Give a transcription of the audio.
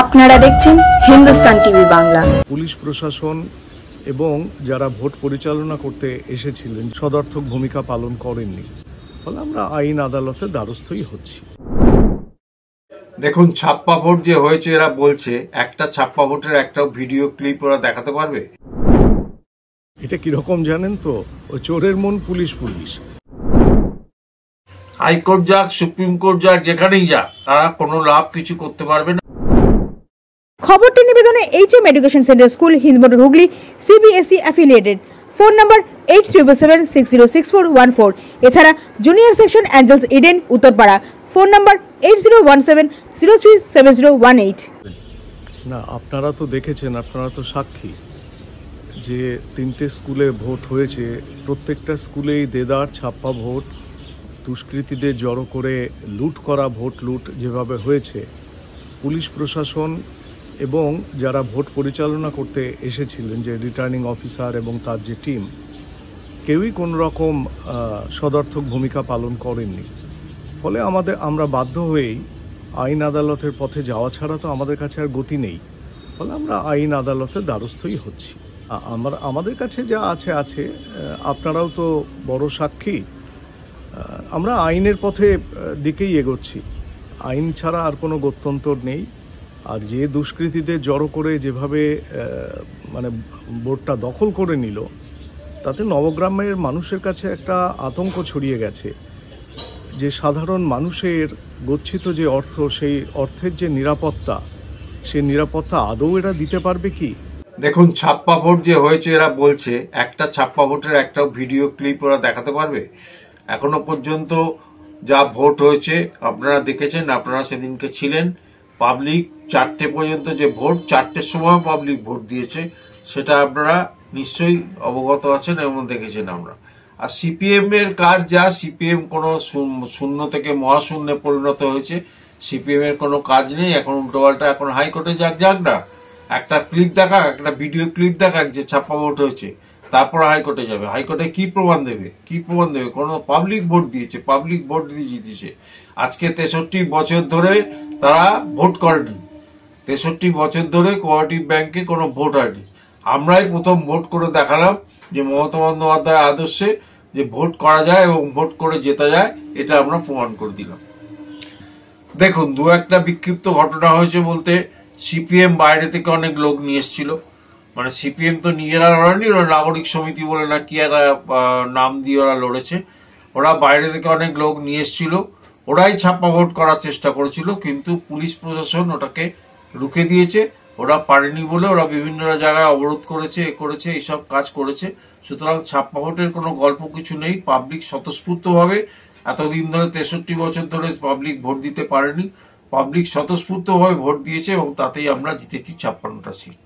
আপনারা দেখছেন Hindustan TV Bangla. Police প্রশাসন এবং যারা ভোট পরিচালনা করতে এসেছিলেন সদর্থক ভূমিকা পালন করেননি, ফলে আমরা আইন আদালতের দ্বারস্থই হচ্ছি। দেখুন, ছাপ্পা ভোট যে হয়েছে, এরা বলছে একটা ছাপ্পা ভোটের একটা ভিডিও ক্লিপ ওরা দেখাতে পারবে। এটা কিরকম জানেন তো, ওই চোরের মন পুলিশ। হাইকোর্ট যাক, সুপ্রিম কোর্ট যাক, যেখানেই যাক, তারা কোনো লাভ কিছু করতে পারবে না। খবরটি নিবেদনে HM education centre school, Hindmotor, Hooghly, CBSE affiliated. Phone number 8777606414। এছাড়া junior section Angels Eden, Uttarpara. Phone number 8017037018। না, আপনারা তো দেখেছেন, আপনারা তো সাক্ষী যে 3টে স্কুলে ভোট হয়েছে। প্রত্যেকটা স্কুলেই দেদার ছাপ্পা ভোট, দুষ্কৃতীদের জড়ো করে লুট করা ভোট লুট যেভাবে হয়েছে। পুলিশ প্রশাসন এবং যারা ভোট পরিচালনা করতে এসেছিলেন, যে রিটার্নিং অফিসার এবং তার যে টিম, কেউই কোনো রকম সদর্থক ভূমিকা পালন করেননি। ফলে আমরা বাধ্য হয়েই আইন আদালতের পথে যাওয়া ছাড়া তো আমাদের কাছে আর গতি নেই। ফলে আমরা আইন আদালতের দ্বারস্থই হচ্ছি। আমাদের কাছে যা আছে, আপনারাও তো বড় সাক্ষী। আমরা আইনের পথে দিকেই এগোচ্ছি। আইন ছাড়া আর কোনো গত্যন্তর নেই। আর যে দুষ্কৃতীদের জড়ো করে যেভাবে ভোটটা দখল করে নিল, তাতে নবগ্রামের মানুষের কাছে একটা আতঙ্ক ছড়িয়ে গেছে যে সাধারণ মানুষের গচ্ছিত যে অর্থ, সেই অর্থের যে নিরাপত্তা, সেই নিরাপত্তা আদৌ এরা দিতে পারবে কি? দেখুন, ছাপ্পা ভোট যে হয়েছে, এরা বলছে একটা ছাপ্পা ভোটের একটা ভিডিও ক্লিপ ওরা দেখাতে পারবে। এখনো পর্যন্ত যা ভোট হয়েছে আপনারা দেখেছেন, আপনারা সেদিনকে ছিলেন। পাবলিক 4টে পর্যন্ত যে ভোট, 4টের সময় পাবলিক ভোট দিয়েছে, সেটা আপনারা নিশ্চয়ই অবগত আছেন এবং দেখেছেন আমরা। আর সিপিএম এর কাজ যা, সিপিএম কোনো শূন্য থেকে মহাশূন্যে পরিণত হয়েছে। সিপিএম এর কোনো কাজ নেই এখন, উল্টোপাল্টা। এখন হাইকোর্টে যাক না, একটা ক্লিপ দেখাক, একটা ভিডিও ক্লিপ দেখাক যে ছাপ্পা ভোট হয়েছে, তারপর হাইকোর্টে যাবে। হাইকোর্টে কি প্রমাণ দেবে? কোনো পাবলিক ভোট দিয়েছে, পাবলিক ভোট দিয়ে জিতেছে। আজকে 63 বছর ধরে তারা ভোট করেনি। 63 বছর ধরে কোঅপারেটিভ ব্যাংকে কোনো ভোট হয়নি। আমরাই প্রথম ভোট করে দেখালাম যে মমতা বন্দ্যোপাধ্যায়ের আদর্শে যে ভোট করা যায় এবং ভোট করে জেতা যায়, এটা আমরা প্রমাণ করে দিলাম। দেখুন, দু একটা বিক্ষিপ্ত ঘটনা হয়েছে বলতে, সিপিএম বাইরে থেকে অনেক লোক নিয়ে এসেছিল। সিপিএম তো নিজেরা লড়েনি, ওরা নাগরিক সমিতি বলে না কি একটা নাম দিয়ে ওরা লড়েছে। ওরা বাইরে থেকে অনেক লোক নিয়ে এসেছিল, ওরাই ছাপ্পা ভোট করার চেষ্টা করেছিল, কিন্তু পুলিশ প্রশাসন ওটাকে রুখে দিয়েছে। ওরা পারেনি বলে ওরা বিভিন্ন জায়গায় অবরোধ করেছে, এইসব কাজ করেছে। সুতরাং ছাপ্পা ভোটের কোনো গল্প কিছু নেই। পাবলিক স্বতঃস্ফূর্তভাবে এতদিন ধরে 63 বছর ধরে পাবলিক ভোট দিতে পারেনি, পাবলিক স্বতঃস্ফূর্তভাবে ভোট দিয়েছে এবং তাতেই আমরা জিতেছি 56টা সিট।